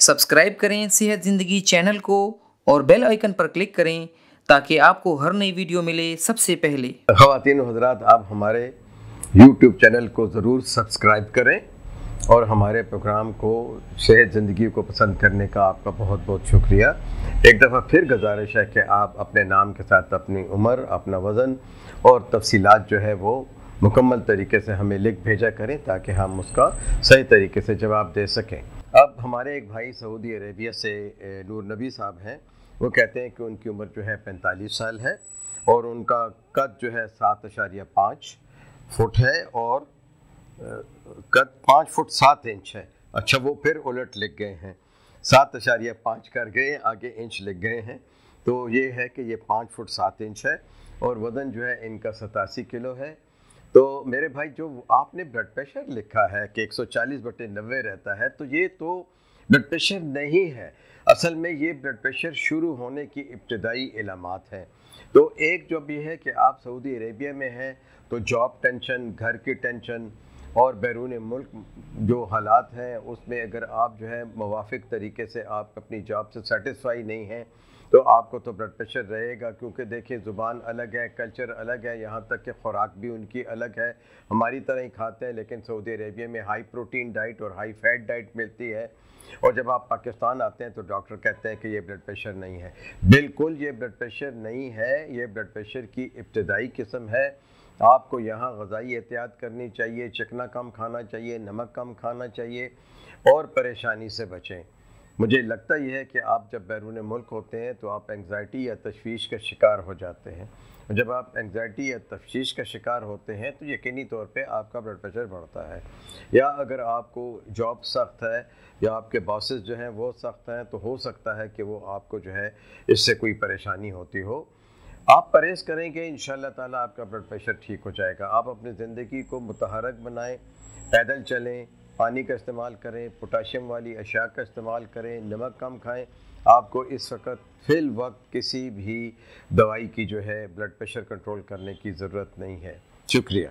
Subscribe करें सेहत ज़िंदगी चैनल को और बेल आइकन पर क्लिक करें ताकि आपको हर नई वीडियो मिले सबसे पहले। ख़वातीन व हज़रात, आप हमारे YouTube चैनल को ज़रूर सब्सक्राइब करें और हमारे प्रोग्राम को सेहत ज़िंदगी को पसंद करने का आपका बहुत बहुत शुक्रिया। एक दफ़ा फिर गुजारिश है कि आप अपने नाम के साथ अपनी उम्र, अपना वज़न और तफसीलात जो है वो मुकम्मल तरीके से हमें लिख भेजा करें ताकि हम उसका सही तरीके से जवाब दे सकें। अब हमारे एक भाई सऊदी अरेबिया से नूर नबी साहब हैं, वो कहते हैं कि उनकी उम्र जो है 45 साल है और उनका कद जो है 7.5 फुट है और कद 5 फुट 7 इंच है। अच्छा, वो फिर उलट लिख गए हैं, 7.5 कर गए, आगे इंच लिख गए हैं, तो ये है कि ये 5 फुट 7 इंच है और वज़न जो है इनका 87 किलो है। तो मेरे भाई, जो आपने ब्लड प्रेशर लिखा है कि 140/90 रहता है, तो ये तो ब्लड प्रेशर नहीं है। असल में ये ब्लड प्रेशर शुरू होने की इब्तदाई इलामात हैं। तो एक जो भी है कि आप सऊदी अरेबिया में हैं तो जॉब टेंशन, घर की टेंशन और बैरून मुल्क जो हालात हैं उसमें अगर आप जो है मुवाफिक तरीके से आप अपनी जॉब से सेटिस्फाई नहीं हैं तो आपको तो ब्लड प्रेशर रहेगा, क्योंकि देखिए ज़ुबान अलग है, कल्चर अलग है, यहाँ तक कि ख़ुराक भी उनकी अलग है। हमारी तरह ही खाते हैं, लेकिन सऊदी अरेबिया में हाई प्रोटीन डाइट और हाई फैट डाइट मिलती है। और जब आप पाकिस्तान आते हैं तो डॉक्टर कहते हैं कि ये ब्लड प्रेशर नहीं है। बिल्कुल ये ब्लड प्रेशर नहीं है, ये ब्लड प्रेशर की इब्तदाई किस्म है। आपको यहाँ ग़िज़ाई एहतियात करनी चाहिए, चिकना कम खाना चाहिए, नमक कम खाना चाहिए और परेशानी से बचें। मुझे लगता यह है कि आप जब बैरून मुल्क होते हैं तो आप एंग्ज़ाइटी या तशवीश का शिकार हो जाते हैं। जब आप एंग्ज़ाइटी या तशवीश का शिकार होते हैं तो यकीनी तौर पे आपका ब्लड प्रेशर बढ़ता है। या अगर आपको जॉब सख्त है या आपके बॉसेस जो हैं वो सख्त हैं तो हो सकता है कि वो आपको जो है इससे कोई परेशानी होती हो। आप परहेज़ करेंगे, इंशाअल्लाह ताला आपका ब्लड प्रेशर ठीक हो जाएगा। आप अपनी ज़िंदगी को मुतहरक बनाएं, पैदल चलें, पानी का इस्तेमाल करें, पोटाशियम वाली अशिया का इस्तेमाल करें, नमक कम खाएं। आपको इस वक्त फ़िल वक्त किसी भी दवाई की जो है ब्लड प्रेशर कंट्रोल करने की ज़रूरत नहीं है। शुक्रिया।